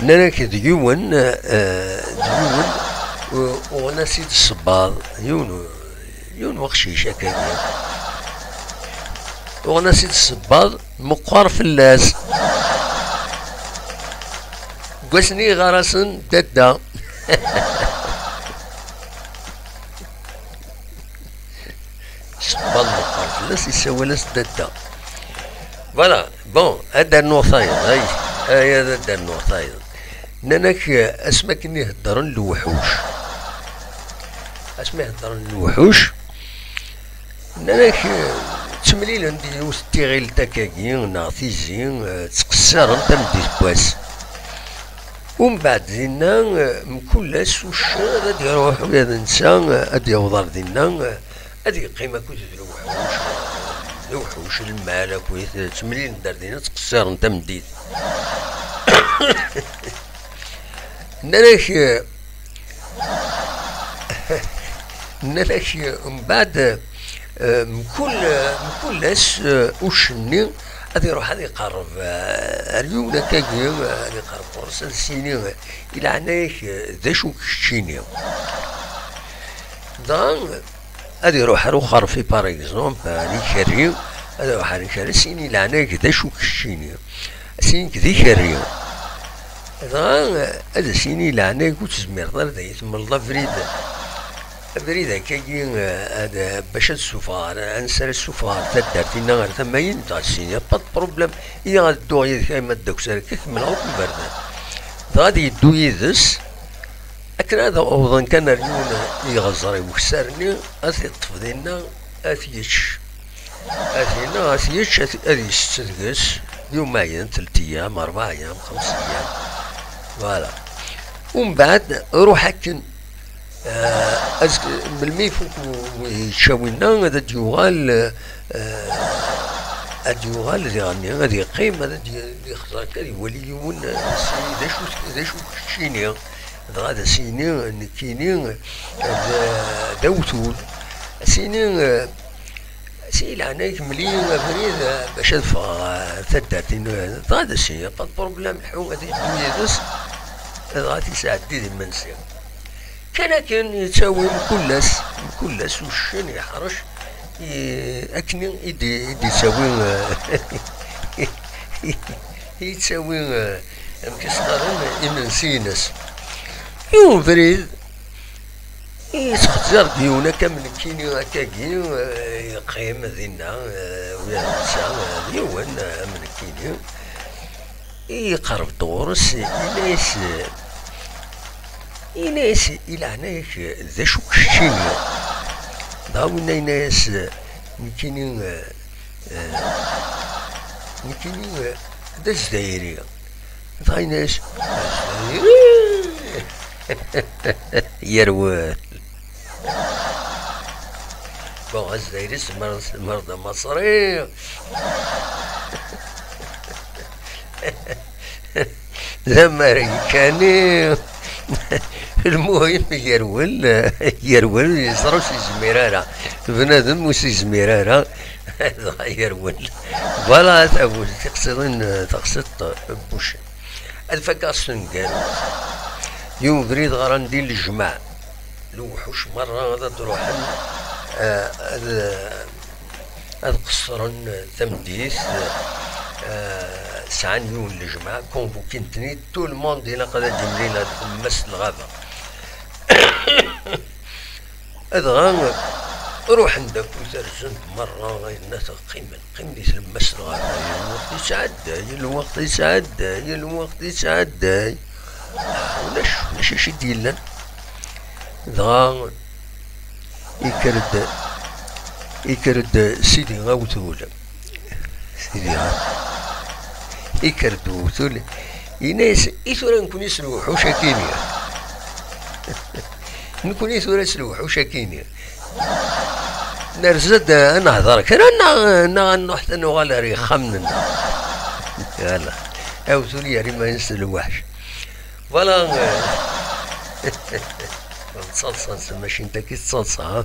نانا ديون ديون وانا سيد الصباط يون وخشيش هكايا وانا سيد الصباط مقار فلاس قوسني غرسن دادا صباط مقار فلاس يسوى لاس دادا فوالا بون هذا النوصايد هاي هذا النوصايد ناناك اسما كني يهضرن الوحوش اسما يهضرن الوحوش ناناك تمليل عندي وستي غير تاكاكي نعطيزي تقصر انت مديت باس ومن بعد زينا مكلاس وش غادي يروح هذا الانسان غادي يوضر دينا غادي يقيم كوز الوحوش المال كويس تمليل دار دينا تقصر انت مديت نلاش من بعد مكلاس وشني غادي يروح غادي يقرب اليوم كاكي غادي يقرب فرصة سيني إلى عناك ذا شو كشيني دان غادي يروح روخر في باغ اكزومبل لي كاري غادي يروح لي كاري سيني إلى عناك ذا شو كشيني سيني كذي كاري هذا سيني لعناك وتزمير دار يتمرض فريد هكاكي هذا باش السفار انسى السفار تدارتينا غير ثماين تاع السيني با بروبليم هي غادو كيما داك ساعه كمل غير البرد غادي يدو يدس لكن هذا اوضا كان ريون يغزر وكسرني اثي طف دينا اثيتش اثينا اثيتش هذه ستدقس يومين 3 ايام 4 ايام 5 ايام فوالا ومن بعد روح هكا ملي يفوق يتشاوينا غادي يوغال غادي يغني غادي يقيم غادي يخزر هكا يولي يون ذا شو كشيني هذا سيني نكيني دوتول سيني سي لعناك ملي فريد باش تدفع تدارتين هذا الشيء با بروبليم الحو غادي يدو يدس غادي يساعدني ذي المنسي كان يتساوي مكلاس وشن يحرش اكني يدي يساوي يتساوي مكسرين يمنسينس يوم فريد يتخزر ديونا كامل كيني هكاكي يقيم ذينا ويا الانسان ديوان من كيني يقرب دورس إناس إلى هناك ذا شو كشيني داونا ناس نكيني دا الجزائري ضاي ناس يروال بون الجزائري مرضى مصري الأمريكاني المهم يرول يصرف سي زميرارة بنادم وسي زميرارة يرول فوالا تابو تقصد بوش الفكاسن قالوا يوم بريد غراندي الجماع الوحوش مرة غادا تروح هاد قصرن تمديس ساعة يوم الجمعة كونفوكينتني تو الموند هنا قد جملين هاد مس الغابة هذا روح عندك وترجم مرة غير الناس قيم لي مس الغابة الوقت يسعد ولاش يشد لنا ذا يكرد سيدي غاوتول سيدي يكرد وثول يناس إثورا نكون يسلو وحوشا كينيا نكون إثورا يسلو وحوشا كينيا نرزد أنا هضرك أنا حتى نغال ريخا مننا يلا أو ثول يا ريما يسلو وحش فوالا تصلصة ماشي انت كي تصلصة ها